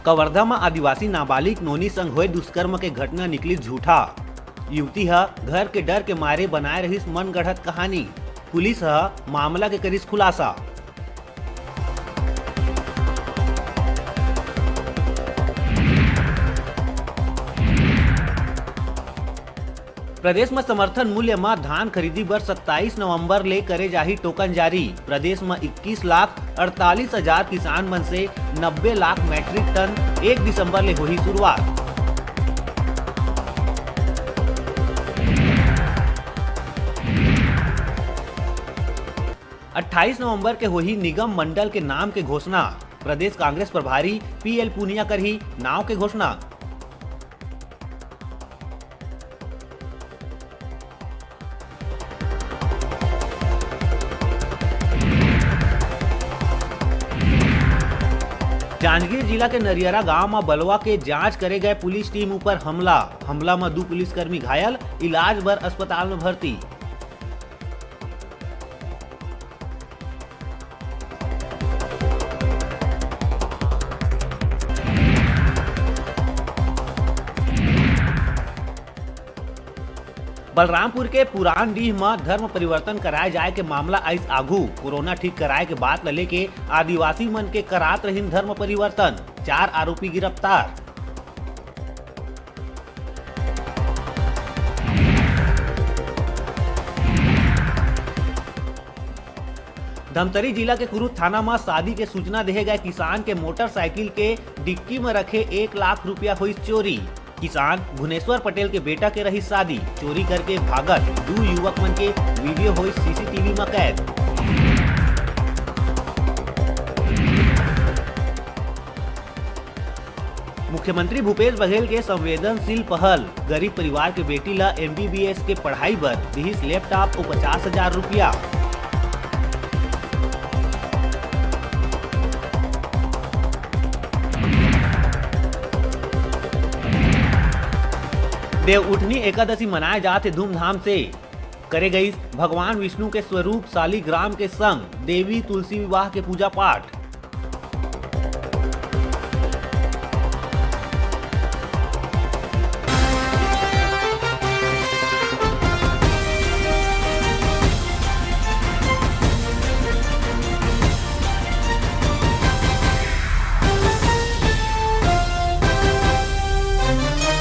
कवर्धा में आदिवासी नाबालिग नोनी संग हुए दुष्कर्म के घटना निकली झूठा। युवती घर के डर के मारे बनाए रही मन गढ़त कहानी। पुलिस मामला के करिस खुलासा। प्रदेश में समर्थन मूल्य में धान खरीदी बर 27 नवंबर ले करे जाही टोकन जारी। प्रदेश में 21,48,000 किसान मन से 90 लाख मैट्रिक टन 1 दिसंबर ले होही शुरुआत। अट्ठाईस नवंबर के होही निगम मंडल के नाम के घोषणा। प्रदेश कांग्रेस प्रभारी PL पूनिया करही नाव के घोषणा। जांजगीर जिला के नरियरा गांव में बलवा के जांच करे गए पुलिस टीम ऊपर हमला में 2 पुलिसकर्मी घायल, इलाज बर अस्पताल में भर्ती। बलरामपुर के पुरानडीह में धर्म परिवर्तन कराए जाए के मामला आइस आगू। कोरोना ठीक कराए के बात लेके आदिवासी मन के करात रहीन धर्म परिवर्तन। 4 आरोपी गिरफ्तार। धमतरी जिला के कुरुद थाना में शादी के सूचना दे गए किसान के मोटरसाइकिल के डिक्की में रखे 1 लाख रुपया हुई चोरी। किसान भुवनेश्वर पटेल के बेटा के रही शादी, चोरी करके भागत 2 युवक मन के वीडियो हुई CCTV में कैद। मुख्यमंत्री भूपेश बघेल के संवेदनशील पहल। गरीब परिवार के बेटी ला MBBS के पढ़ाई बर दिहिस लैपटॉप और 50,000 रुपया। देव उठनी एकादशी मनाए जाते धूमधाम से। करे गई भगवान विष्णु के स्वरूप शालिग्राम के संग देवी तुलसी विवाह के पूजा पाठ।